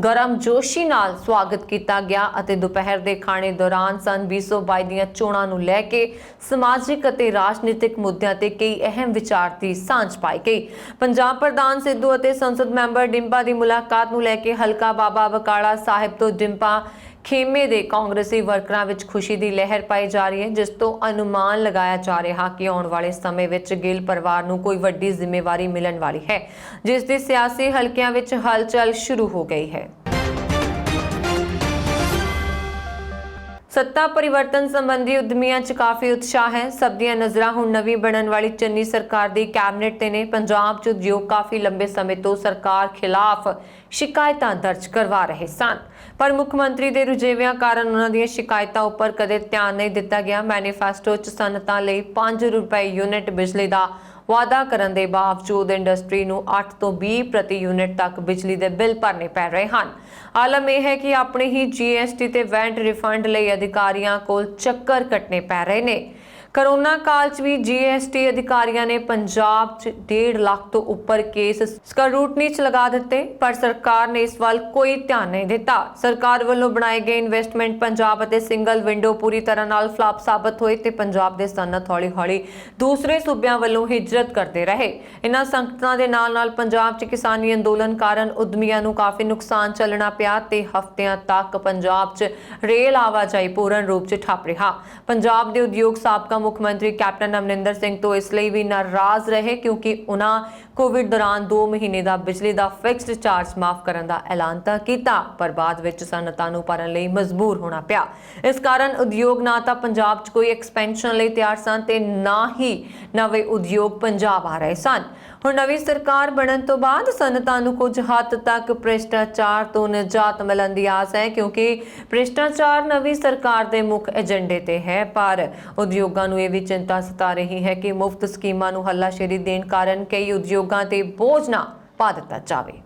ਗਰਮਜੋਸ਼ੀ ਨਾਲ ਸਵਾਗਤ ਕੀਤਾ ਗਿਆ ਅਤੇ ਦੁਪਹਿਰ ਦੇ ਖਾਣੇ ਦੌਰਾਨ ਸਨ 2022 ਦੀਆਂ ਚੋਣਾਂ ਨੂੰ ਲੈ ਕੇ ਸਮਾਜਿਕ ਅਤੇ ਰਾਜਨੀਤਿਕ ਮੁੱਦਿਆਂ ਤੇ ਕਈ ਅਹਿਮ ਵਿਚਾਰ ਦੀ ਸਾਂਝ ਪਾਈ ਗਈ। ਪੰਜਾਬ ਪ੍ਰਧਾਨ ਸਿੱਧੂ ਅਤੇ ਸੰਸਦ ਮੈਂਬਰ ਡਿੰਪਾ ਦੀ ਮੁਲਾਕਾਤ ਨੂੰ ਲੈ ਕੇ ਹਲਕਾ ਬਾਬਾ ਬਕਾਲਾ ਸਾਹਿਬ ਤੋਂ ਡਿੰਪਾ ਖੇਮੇ ਦੇ ਕਾਂਗਰਸੀ ਵਰਕਰਾਂ ਵਿੱਚ ਖੁਸ਼ੀ ਦੀ ਲਹਿਰ ਪਾਈ ਜਾ ਰਹੀ ਹੈ, ਜਿਸ ਤੋਂ ਅਨੁਮਾਨ ਲਗਾਇਆ ਜਾ ਰਿਹਾ ਕਿ ਆਉਣ ਵਾਲੇ ਸਮੇਂ ਵਿੱਚ ਗਿੱਲ ਪਰਿਵਾਰ ਨੂੰ ਕੋਈ ਵੱਡੀ ਜ਼ਿੰਮੇਵਾਰੀ ਮਿਲਣ ਵਾਲੀ ਹੈ, ਜਿਸ ਦੀ ਸਿਆਸੀ ਹਲਕਿਆਂ ਵਿੱਚ ਹਲਚਲ ਸ਼ੁਰੂ ਹੋ ਗਈ ਹੈ। ਸੱਤਾ ਪਰਿਵਰਤਨ ਸੰਬੰਧੀ ਉਦਮੀਆਂ 'ਚ ਕਾਫੀ ਉਤਸ਼ਾਹ ਹੈ। ਸਭ ਦੀਆਂ ਨਜ਼ਰਾਂ ਹੁਣ ਨਵੀਂ ਬਣਨ ਵਾਲੀ ਚੰਨੀ ਸਰਕਾਰ ਦੀ ਕੈਬਨਿਟ ਤੇ ਨੇ। ਪੰਜਾਬ 'ਚ ਉਦਯੋਗ ਕਾਫੀ ਲੰਬੇ ਸਮੇਂ ਤੋਂ ਸਰਕਾਰ ਖਿਲਾਫ ਸ਼ਿਕਾਇਤਾਂ ਦਰਜ ਕਰਵਾ ਰਹੇ ਸਨ, ਪਰ ਮੁੱਖ ਮੰਤਰੀ ਦੇ ਰੁਝੇਵਿਆਂ ਕਾਰਨ ਉਹਨਾਂ ਦੀਆਂ ਸ਼ਿਕਾਇਤਾਂ ਉੱਪਰ ਕਦੇ ਧਿਆਨ ਨਹੀਂ ਦਿੱਤਾ ਗਿਆ। ਮੈਨੀਫੈਸਟੋ 'ਚ ਸਨਅਤਾਂ ਲਈ 5 ਰੁਪਏ ਯੂਨਿਟ ਬਿਜਲੀ ਦਾ ਵਾਅਦਾ ਕਰਨ ਦੇ ਬਾਵਜੂਦ ਇੰਡਸਟਰੀ ਨੂੰ 8 ਤੋਂ 20 ਪ੍ਰਤੀ ਯੂਨਿਟ ਤੱਕ ਬਿਜਲੀ ਦੇ ਬਿੱਲ ਭਰਨੇ ਪੈ ਰਹੇ ਹਨ। ਆਲਮ ਇਹ ਹੈ ਕਿ ਆਪਣੇ ਹੀ GST ਤੇ ਵੈਟ ਰਿਫੰਡ ਲਈ ਅਧਿਕਾਰੀਆਂ ਕੋਲ ਚੱਕਰ ਕੱਟਣੇ ਪੈ ਰਹੇ ਨੇ। ਕੋਰੋਨਾ ਕਾਲ 'ਚ ਵੀ GST ਅਧਿਕਾਰੀਆਂ ਨੇ ਪੰਜਾਬ 'ਚ 1.5 ਲੱਖ ਤੋਂ ਉੱਪਰ ਕੇਸ ਸਕਰੂਟਨੀ 'ਚ ਲਗਾ ਦਿੱਤੇ, ਪਰ ਸਰਕਾਰ ਨੇ ਇਸ ਵੱਲ ਕੋਈ ਧਿਆਨ ਨਹੀਂ ਦਿੱਤਾ। ਸਰਕਾਰ ਵੱਲੋਂ ਬਣਾਏ ਗਏ ਇਨਵੈਸਟਮੈਂਟ ਪੰਜਾਬ ਅਤੇ ਸਿੰਗਲ ਵਿੰਡੋ ਪੂਰੀ ਤਰ੍ਹਾਂ ਨਾਲ ਫਲਾਪ ਸਾਬਤ ਹੋਏ ਤੇ ਪੰਜਾਬ ਦੇ ਸਨਅਤ ਹੌਲੀ-ਹੌਲੀ ਦੂਸਰੇ ਸੂਬਿਆਂ ਵੱਲੋਂ ਹਿਜਰਤ ਕਰਦੇ ਰਹੇ। ਇਹਨਾਂ ਸੰਕਟਾਂ ਦੇ ਨਾਲ-ਨਾਲ ਪੰਜਾਬ 'ਚ ਕਿਸਾਨੀ ਅੰਦੋਲਨ ਕਾਰਨ ਉਦਮੀਆਂ ਨੂੰ ਕਾਫੀ ਨੁਕਸਾਨ ਝੱਲਣਾ ਪਿਆ ਤੇ ਹਫ਼ਤਿਆਂ ਤੱਕ ਪੰਜਾਬ 'ਚ ਰੇਲ ਆਵਾਜਾਈ ਪੂਰਨ ਰੂਪ 'ਚ ਠੱਪ ਰਿਹਾ। ਪੰਜਾਬ ਦੇ ਉਦਯੋਗ ਸਾਬਕਾ ਮੁੱਖ ਮੰਤਰੀ ਕੈਪਟਨ ਅਮਰਿੰਦਰ ਸਿੰਘ ਤੋਂ ਇਸ ਲਈ ਵੀ ਨਾਰਾਜ਼ ਰਹੇ ਕਿਉਂਕਿ ਉਹਨਾਂ ਕੋਵਿਡ ਦੌਰਾਨ 2 ਮਹੀਨੇ ਦਾ ਬਿਜਲੀ ਦਾ ਫਿਕਸਡ ਚਾਰਜ ਮਾਫ ਕਰਨ ਦਾ ਐਲਾਨ ਤਾਂ ਕੀਤਾ, ਪਰ ਬਾਅਦ ਵਿੱਚ ਸਨਅਤਾਂ ਨੂੰ ਭਰਨ ਲਈ ਮਜਬੂਰ ਹੋਣਾ ਪਿਆ। ਇਸ ਕਾਰਨ ਉਦਯੋਗ ਨਾ ਤਾਂ ਪੰਜਾਬ 'ਚ ਕੋਈ ਐਕਸਪੈਂਸ਼ਨ ਲਈ ਤਿਆਰ ਸਨ ਤੇ ਨਾ ਹੀ ਨਵੇਂ ਉਦਯੋਗ ਪੰਜਾਬ ਆ ਰਹੇ ਸਨ। ਹੁਣ ਨਵੀਂ ਸਰਕਾਰ ਬਣਨ ਤੋਂ ਬਾਅਦ ਸਨਅਤਾਂ ਨੂੰ ਕੁਝ ਹੱਦ ਤੱਕ ਭ੍ਰਿਸ਼ਟਾਚਾਰ ਤੋਂ ਨਿਜਾਤ ਮਿਲਣ ਦੀ ਆਸ ਹੈ, ਕਿਉਂਕਿ ਭ੍ਰਿਸ਼ਟਾਚਾਰ ਨਵੀਂ ਸਰਕਾਰ ਦੇ ਮੁੱਖ ਏਜੰਡੇ ਤੇ ਹੈ। ਪਰ ਉਦਯੋਗਾਂ ਨੂੰ ਇਹ ਵੀ ਚਿੰਤਾ ਸਤਾ ਰਹੀ ਹੈ ਕਿ ਮੁਫਤ ਸਕੀਮਾਂ ਨੂੰ ਹੱਲਾਸ਼ੇਰੀ ਦੇਣ ਕਾਰਨ ਕਈ ਉਦਯੋਗਾਂ ਤੇ ਬੋਝ ਨਾ ਪਾ ਦਿੱਤਾ ਜਾਵੇ।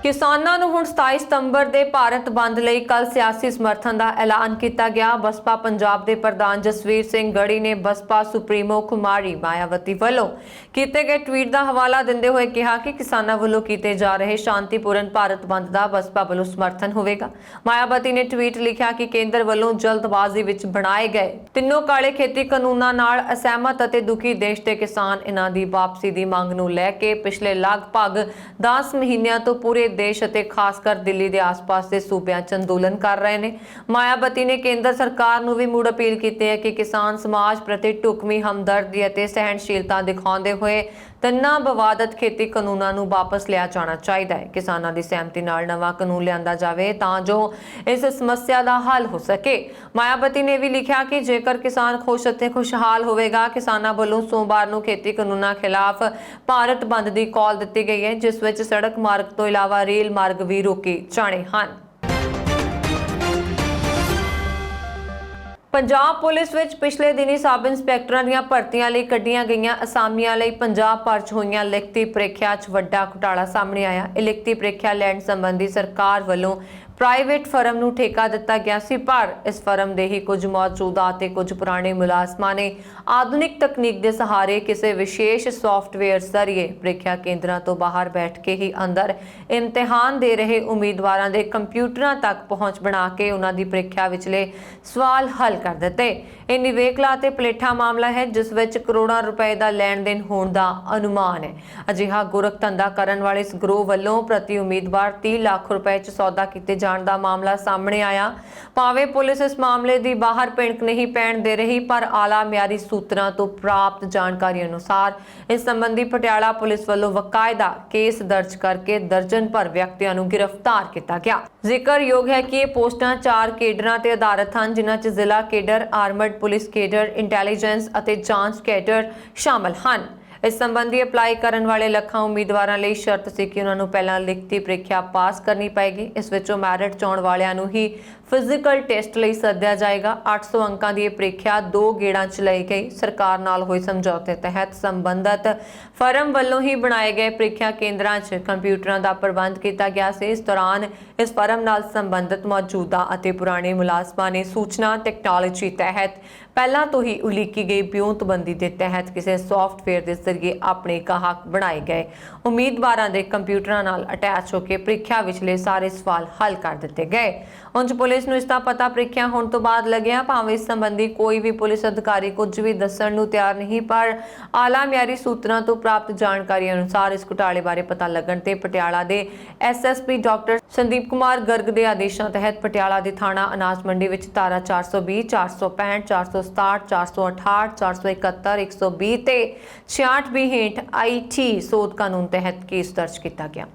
ਕਿਸਾਨਾਂ ਨੂੰ ਹੁਣ 27 ਸਤੰਬਰ ਦੇ ਭਾਰਤ ਬੰਦ ਲਈ ਕੱਲ ਸਿਆਸੀ ਸਮਰਥਨ ਦਾ ਐਲਾਨ ਕੀਤਾ ਗਿਆ। ਬਸਪਾ ਪੰਜਾਬ ਦੇ ਪ੍ਰਧਾਨ ਜਸਵੀਰ ਸਿੰਘ ਗੜੀ ਨੇ ਬਸਪਾ ਸੁਪਰੀਮੋ ਕੁਮਾਰੀ ਮਾਇਆਵਤੀ ਵੱਲੋਂ ਕੀਤੇ ਗਏ ਟਵੀਟ ਦਾ ਹਵਾਲਾ ਦਿੰਦੇ ਹੋਏ ਕਿਹਾ ਕਿ ਕਿਸਾਨਾਂ ਵੱਲੋਂ ਕੀਤੇ ਜਾ ਰਹੇ ਸ਼ਾਂਤੀਪੂਰਨ ਭਾਰਤ ਬੰਦ ਦਾ ਬਸਪਾ ਵੱਲੋਂ ਸਮਰਥਨ ਹੋਵੇਗਾ। ਮਾਇਆਵਤੀ ਨੇ ਟਵੀਟ ਲਿਖਿਆ ਕਿ ਕੇਂਦਰ ਵੱਲੋਂ ਜਲਦਬਾਜ਼ੀ ਵਿੱਚ ਬਣਾਏ ਗਏ ਤਿੰਨੋਂ ਕਾਲੇ ਖੇਤੀ ਕਾਨੂੰਨਾਂ ਨਾਲ ਅਸਹਿਮਤ ਅਤੇ ਦੁਖੀ ਦੇਸ਼ ਦੇ ਕਿਸਾਨ ਇਹਨਾਂ ਦੀ ਵਾਪਸੀ ਦੀ ਮੰਗ ਨੂੰ ਲੈ ਕੇ ਪਿਛਲੇ ਲਗਭਗ 10 ਮਹੀਨਿਆਂ ਤੋਂ ਪੂਰੇ ਦੇਸ਼ ਅਤੇ ਖਾਸ ਕਰ ਦਿੱਲੀ ਦੇ ਆਸ-ਪਾਸ ਦੇ ਸੂਬਿਆਂ 'ਚ ਅੰਦੋਲਨ ਕਰ ਰਹੇ ਨੇ। ਮਾਇਆਵਤੀ ਨੇ ਕੇਂਦਰ ਸਰਕਾਰ ਨੂੰ ਵੀ ਮੁੜ ਅਪੀਲ ਕੀਤੀ ਹੈ ਕਿ ਕਿਸਾਨ ਸਮਾਜ ਪ੍ਰਤੀ ਢੁਕਵੀਂ ਹਮਦਰਦੀ ਅਤੇ ਸਹਿਣਸ਼ੀਲਤਾ ਦਿਖਾਉਂਦੇ ਹੋਏ ਤਿੰਨਾਂ ਵਿਵਾਦਤ ਖੇਤੀ ਕਾਨੂੰਨਾਂ ਨੂੰ ਵਾਪਸ ਲਿਆ ਜਾਣਾ ਚਾਹੀਦਾ ਹੈ। ਕਿਸਾਨਾਂ ਦੀ ਸਹਿਮਤੀ ਨਾਲ ਨਵਾਂ ਕਾਨੂੰਨ ਲਿਆਂਦਾ ਜਾਵੇ ਤਾਂ ਜੋ ਇਸ ਸਮੱਸਿਆ ਦਾ ਹੱਲ ਹੋ ਸਕੇ। ਮਾਇਆਵਤੀ ਨੇ ਵੀ ਲਿਖਿਆ ਕਿ ਜੇਕਰ ਕਿਸਾਨ ਖੁਸ਼ ਅਤੇ ਖੁਸ਼ਹਾਲ ਹੋਵੇਗਾ, ਕਿਸਾਨਾਂ ਵੱਲੋਂ ਸੋਮਵਾਰ ਨੂੰ ਖੇਤੀ ਕਾਨੂੰਨਾਂ ਖਿਲਾਫ ਭਾਰਤ ਬੰਦ ਦੀ ਕਾਲ ਦਿੱਤੀ ਗਈ ਹੈ, ਜਿਸ ਵਿੱਚ ਸੜਕ ਮਾਰਗ ਤੋਂ ਇਲਾਵਾ ਰੇਲ ਮਾਰਗ ਵੀ ਰੋਕੇ ਜਾਣੇ ਹਨ। ਪੰਜਾਬ ਪੁਲਿਸ ਵਿੱਚ ਪਿਛਲੇ ਦਿਨੀ ਸਬ ਇੰਸਪੈਕਟਰਾਂ ਦੀਆਂ ਭਰਤੀਆਂ ਲਈ ਕੱਢੀਆਂ ਗਈਆਂ ਅਸਾਮੀਆਂ ਲਈ ਪੰਜਾਬ ਭਰ 'ਚ ਹੋਈਆਂ ਲਿਖਤੀ ਪ੍ਰੀਖਿਆ 'ਚ ਵੱਡਾ ਘੁਟਾਲਾ ਸਾਹਮਣੇ ਆਇਆ। ਇਹ ਲਿਖਤੀ ਪ੍ਰੀਖਿਆ ਲੈਣ ਸੰਬੰਧੀ ਸਰਕਾਰ ਵੱਲੋਂ ਪ੍ਰਾਈਵੇਟ ਫਰਮ ਨੂੰ ਠੇਕਾ ਦਿੱਤਾ ਗਿਆ ਸੀ, ਪਰ ਇਸ ਫਰਮ ਦੇ ਹੀ ਕੁਝ ਮੌਜੂਦਾ ਅਤੇ ਕੁਝ ਪੁਰਾਣੇ ਮੁਲਾਜ਼ਮਾਂ ਨੇ ਆਧੁਨਿਕ ਤਕਨੀਕ ਦੇ ਸਹਾਰੇ ਕਿਸੇ ਵਿਸ਼ੇਸ਼ ਸੌਫਟਵੇਅਰ ਜ਼ਰੀਏ ਪ੍ਰੀਖਿਆ ਕੇਂਦਰਾਂ ਤੋਂ ਬਾਹਰ ਬੈਠ ਕੇ ਹੀ ਅੰਦਰ ਇਮਤਿਹਾਨ ਦੇ ਰਹੇ ਉਮੀਦਵਾਰਾਂ ਦੇ ਕੰਪਿਊਟਰਾਂ ਤੱਕ ਪਹੁੰਚ ਬਣਾ ਕੇ ਉਹਨਾਂ ਦੀ ਪ੍ਰੀਖਿਆ ਵਿਚਲੇ ਸਵਾਲ ਹੱਲ ਕਰ ਦਿੱਤੇ। ਇਹ ਨਿਵੇਕਲਾ ਅਤੇ ਪਲੇਠਾ ਮਾਮਲਾ ਹੈ, ਜਿਸ ਵਿੱਚ ਕਰੋੜਾਂ ਰੁਪਏ ਦਾ ਲੈਣ ਦੇਣ ਹੋਣ ਦਾ ਅਨੁਮਾਨ ਹੈ। ਅਜਿਹਾ ਗੋਰਖ ਧੰਦਾ ਕਰਨ ਵਾਲੇ ਇਸ ਗਰੋਹ ਵੱਲੋਂ ਪ੍ਰਤੀ ਉਮੀਦਵਾਰ 30 ਲੱਖ ਰੁਪਏ 'ਚ ਸੌਦਾ ਕੀਤੇ ਜਾਣ ਦਾ ਮਾਮਲਾ ਸਾਹਮਣੇ ਆਇਆ। ਭਾਵੇਂ ਪੁਲਿਸ ਇਸ ਮਾਮਲੇ ਦੀ ਬਾਹਰ ਭਿਣਕ ਨਹੀਂ ਪੈਣ ਦੇ ਰਹੀ, ਪਰ ਆਲਾ ਮਿਆਰੀ ਸੂਤਰਾਂ ਤੋਂ ਪ੍ਰਾਪਤ ਜਾਣਕਾਰੀ ਅਨੁਸਾਰ ਇਸ ਸੰਬੰਧੀ ਪਟਿਆਲਾ ਪੁਲਿਸ ਵੱਲੋਂ ਵਕਾਇਦਾ ਕੇਸ ਦਰਜ ਕਰਕੇ ਦਰਜਨ ਭਰ ਵਿਅਕਤੀਆਂ ਨੂੰ ਗ੍ਰਿਫਤਾਰ ਕੀਤਾ ਗਿਆ। ਜ਼ਿਕਰਯੋਗ ਹੈ ਕਿ ਇਹ ਪੋਸਟਾਂ 4 ਕੇਡਰਾਂ ਤੇ ਆਧਾਰਿਤ ਹਨ, ਜਿਨ੍ਹਾਂ 'ਚ ਜ਼ਿਲ੍ਹਾ cadre, armed police cadre, intelligence ਅਤੇ ਜਾਂਚ ਕੇਡਰ ਸ਼ਾਮਲ ਹਨ। ਇਸ ਸੰਬੰਧੀ ਅਪਲਾਈ ਕਰਨ ਵਾਲੇ ਲੱਖਾਂ ਉਮੀਦਵਾਰਾਂ ਲਈ ਸ਼ਰਤ ਸੀ ਕਿ ਉਹਨਾਂ ਨੂੰ ਪਹਿਲਾਂ ਲਿਖਤੀ ਪ੍ਰੀਖਿਆ ਪਾਸ ਕਰਨੀ ਪਏਗੀ। ਇਸ ਵਿੱਚੋਂ ਮੈਰਿਟ ਚੋਣ ਵਾਲਿਆਂ ਨੂੰ ਹੀ ਫਿਜ਼ੀਕਲ ਟੈਸਟ ਲਈ ਸੱਦਿਆ ਜਾਏਗਾ। 800 ਅੰਕਾਂ ਦੀ ਇਹ ਪ੍ਰੀਖਿਆ 2 ਗੇੜਾਂ 'ਚ ਲਈ ਗਈ। ਸਰਕਾਰ ਨਾਲ ਹੋਏ ਸਮਝੌਤੇ ਤਹਿਤ ਸੰਬੰਧਤ ਫਰਮ ਵੱਲੋਂ ਹੀ ਬਣਾਏ ਗਏ ਪ੍ਰੀਖਿਆ ਕੇਂਦਰਾਂ 'ਚ ਕੰਪਿਊਟਰਾਂ ਦਾ ਪ੍ਰਬੰਧ ਕੀਤਾ ਗਿਆ ਸੀ। ਇਸ ਦੌਰਾਨ ਇਸ ਫਰਮ ਨਾਲ ਸੰਬੰਧਿਤ ਮੌਜੂਦਾ ਅਤੇ ਪੁਰਾਣੇ ਮੁਲਾਜ਼ਮਾਂ ਨੇ ਸੂਚਨਾ ਟੈਕਨੋਲੋਜੀ ਤਹਿਤ ਪਹਿਲਾਂ ਤੋਂ ਹੀ ਉਲੀਕੀ ਗਈ ਬਿਉਂਤਬੰਦੀ ਦੇ ਤਹਿਤ ਕਿਸੇ ਸੌਫਟਵੇਅਰ ਦੇ ਜ਼ਰੀਏ ਆਪਣੇ ਗਾਹਕ ਬਣਾਏ ਗਏ ਉਮੀਦਵਾਰਾਂ ਦੇ ਕੰਪਿਊਟਰਾਂ ਨਾਲ ਅਟੈਚ ਹੋ ਕੇ ਪ੍ਰੀਖਿਆ ਵਿਚਲੇ ਸਾਰੇ ਸਵਾਲ ਹੱਲ ਕਰ ਦਿੱਤੇ ਗਏ। ਉਂਝ ਪੁਲਿਸ ਨੂੰ ਇਸ ਦਾ ਪਤਾ ਪ੍ਰੀਖਿਆ ਹੋਣ ਤੋਂ ਬਾਅਦ ਲੱਗਿਆ। ਭਾਵੇਂ ਇਸ ਸੰਬੰਧੀ ਕੋਈ ਵੀ ਪੁਲਿਸ ਅਧਿਕਾਰੀ ਕੁਝ ਵੀ ਦੱਸਣ ਨੂੰ ਤਿਆਰ ਨਹੀਂ, ਪਰ ਆਲਾ ਮਿਆਰੀ ਸੂਤਰਾਂ ਤੋਂ ਪ੍ਰਾਪਤ ਜਾਣਕਾਰੀ ਅਨੁਸਾਰ ਇਸ ਘੁਟਾਲੇ ਬਾਰੇ ਪਤਾ ਲੱਗਣ ਤੇ ਪਟਿਆਲਾ ਦੇ ਐਸਐਸਪੀ ਡਾਕਟਰ ਸੰਦੀਪ ਕੁਮਾਰ ਗਰਗ ਦੇ ਆਦੇਸ਼ਾਂ ਤਹਿਤ ਪਟਿਆਲਾ ਦੇ ਥਾਣਾ ਅਨਾਜ ਮੰਡੀ ਵਿੱਚ ਧਾਰਾ 420, 465, 467, 468, 471, 120 ਤੇ 66B ਹੇਠ IT ਸੋਧ ਕਾਨੂੰਨ ਤਹਿਤ ਕੇਸ ਦਰਜ ਕੀਤਾ ਗਿਆ।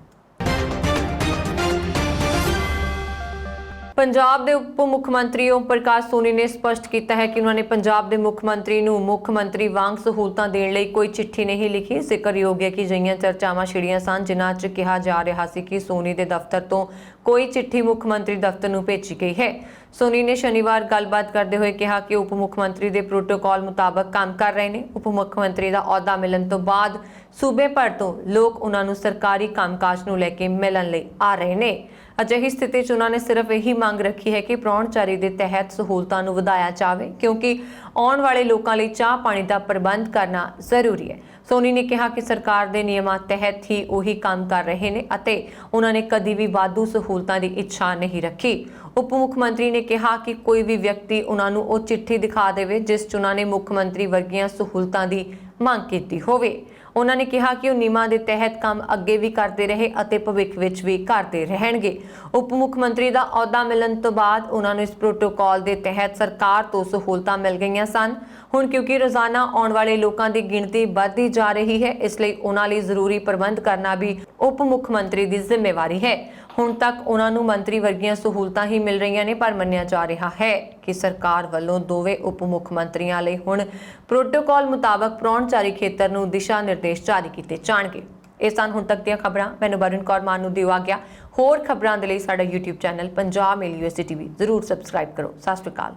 ਪੰਜਾਬ ਦੇ ਉਪ ਮੁੱਖ ਮੰਤਰੀ ਓਮ ਪ੍ਰਕਾਸ਼ ਸੋਨੀ ਨੇ ਸਪਸ਼ਟ ਕੀਤਾ ਹੈ ਕਿ ਉਹਨਾਂ ਨੇ ਪੰਜਾਬ ਦੇ ਮੁੱਖ ਮੰਤਰੀ ਨੂੰ ਮੁੱਖ ਮੰਤਰੀ ਵਾਂਗ ਸਹੂਲਤਾਂ ਦੇਣ ਲਈ ਕੋਈ ਚਿੱਠੀ ਨਹੀਂ ਲਿਖੀ। ਜ਼ਿਕਰਯੋਗ ਹੈ ਕਿ ਅਜਿਹੀਆਂ ਚਰਚਾਵਾਂ ਛਿੜੀਆਂ ਸਨ ਜਿਨ੍ਹਾਂ 'ਚ ਕਿਹਾ ਜਾ ਰਿਹਾ ਸੀ ਕਿ ਸੋਨੀ ਦੇ ਦਫ਼ਤਰ ਤੋਂ ਕੋਈ ਚਿੱਠੀ ਮੁੱਖ ਮੰਤਰੀ ਦਫ਼ਤਰ ਨੂੰ ਭੇਜੀ ਗਈ ਹੈ। ਸੋਨੀ ਨੇ ਸ਼ਨੀਵਾਰ ਗੱਲਬਾਤ ਕਰਦੇ ਹੋਏ ਕਿਹਾ ਕਿ ਉਪ ਮੁੱਖ ਮੰਤਰੀ ਦੇ ਪ੍ਰੋਟੋਕਾਲ ਮੁਤਾਬਕ ਕੰਮ ਕਰ ਰਹੇ ਨੇ। ਉਪ ਮੁੱਖ ਮੰਤਰੀ ਦਾ ਅਹੁਦਾ ਮਿਲਣ ਤੋਂ ਬਾਅਦ ਸੂਬੇ ਭਰ ਤੋਂ ਲੋਕ ਉਹਨਾਂ ਨੂੰ ਸਰਕਾਰੀ ਕੰਮਕਾਜ ਨੂੰ ਲੈ ਕੇ ਮਿਲਣ ਲਈ ਆ ਰਹੇ ਨੇ। ਅਜਿਹੀ ਸਥਿਤੀ 'ਚ ਉਹਨਾਂ ਨੇ ਸਿਰਫ ਇਹੀ ਮੰਗ ਰੱਖੀ ਹੈ ਕਿ ਪ੍ਰਾਹੁਣਚਾਰੀ ਦੇ ਤਹਿਤ ਸਹੂਲਤਾਂ ਨੂੰ ਵਧਾਇਆ ਜਾਵੇ, ਕਿਉਂਕਿ ਆਉਣ ਵਾਲੇ ਲੋਕਾਂ ਲਈ ਚਾਹ ਪਾਣੀ ਦਾ ਪ੍ਰਬੰਧ ਕਰਨਾ ਜ਼ਰੂਰੀ ਹੈ। ਸੋਨੀ ਨੇ ਕਿਹਾ ਕਿ ਸਰਕਾਰ ਦੇ ਨਿਯਮਾਂ ਤਹਿਤ ਹੀ ਉਹੀ ਕੰਮ ਕਰ ਰਹੇ ਨੇ ਅਤੇ ਉਹਨਾਂ ਨੇ ਕਦੀ ਵੀ ਵਾਧੂ ਸਹੂਲਤਾਂ ਦੀ ਇੱਛਾ ਨਹੀਂ ਰੱਖੀ। ਉਪ ਮੁੱਖ ਮੰਤਰੀ ਨੇ ਕਿਹਾ ਕਿ ਕੋਈ ਵੀ ਵਿਅਕਤੀ ਉਹਨਾਂ ਨੂੰ ਉਹ ਚਿੱਠੀ ਦਿਖਾ ਦੇਵੇ ਜਿਸ 'ਚ ਉਹਨਾਂ ਨੇ ਮੁੱਖ ਮੰਤਰੀ ਵਰਗੀਆਂ ਸਹੂਲਤਾਂ ਦੀ ਮੰਗ ਕੀਤੀ ਹੋਵੇ। ਉਹਨਾਂ ਨੇ ਕਿਹਾ ਕਿ ਉਹ ਨਿਯਮਾਂ ਦੇ ਤਹਿਤ ਕੰਮ ਅੱਗੇ ਵੀ ਕਰਦੇ ਰਹੇ ਅਤੇ ਭਵਿੱਖ ਵਿੱਚ ਵੀ ਕਰਦੇ ਰਹਿਣਗੇ। ਉਪ ਮੁੱਖ ਮੰਤਰੀ ਦਾ ਅਹੁਦਾ ਮਿਲਣ ਤੋਂ ਬਾਅਦ ਉਹਨਾਂ ਨੂੰ ਇਸ ਪ੍ਰੋਟੋਕਾਲ ਦੇ ਤਹਿਤ ਸਰਕਾਰ ਤੋਂ ਸਹੂਲਤਾਂ ਮਿਲ ਗਈਆਂ ਸਨ। ਹੁਣ ਕਿਉਂਕਿ ਰੋਜ਼ਾਨਾ ਆਉਣ ਵਾਲੇ ਲੋਕਾਂ ਦੀ ਗਿਣਤੀ ਵੱਧਦੀ ਜਾ ਰਹੀ ਹੈ, ਇਸ ਲਈ ਉਹਨਾਂ ਲਈ ਜ਼ਰੂਰੀ ਪ੍ਰਬੰਧ ਕਰਨਾ ਵੀ ਉਪ ਮੁੱਖ ਮੰਤਰੀ ਦੀ ਜ਼ਿੰਮੇਵਾਰੀ ਹੈ। ਹੁਣ ਤੱਕ ਉਹਨਾਂ ਨੂੰ ਮੰਤਰੀ ਵਰਗੀਆਂ ਸਹੂਲਤਾਂ ਹੀ ਮਿਲ ਰਹੀਆਂ ਨੇ, ਪਰ ਮੰਨਿਆ ਜਾ ਰਿਹਾ ਹੈ ਕਿ ਸਰਕਾਰ ਵੱਲੋਂ ਦੋਵੇਂ ਉਪ ਮੁੱਖ ਮੰਤਰੀਆਂ ਲਈ ਹੁਣ ਪ੍ਰੋਟੋਕਾਲ ਮੁਤਾਬਕ ਪ੍ਰਾਹੁਣਚਾਰੀ ਖੇਤਰ ਨੂੰ ਦਿਸ਼ਾ ਨਿਰਦੇਸ਼ ਜਾਰੀ ਕੀਤੇ ਜਾਣਗੇ। ਇਹ ਸਨ ਹੁਣ ਤੱਕ ਦੀਆਂ ਖਬਰਾਂ। ਮੈਨੂੰ ਵਰੁਣ ਕੌਰ ਮਾਨ ਨੂੰ ਦਿਓ ਆਗਿਆ। ਹੋਰ ਖਬਰਾਂ ਦੇ ਲਈ ਸਾਡਾ YouTube ਚੈਨਲ ਪੰਜਾਬ ਮੇਲ USA TV ਜ਼ਰੂਰ ਸਬਸਕ੍ਰਾਈਬ ਕਰੋ। ਸਤਿ ਸ਼੍ਰੀ ਅਕਾਲ।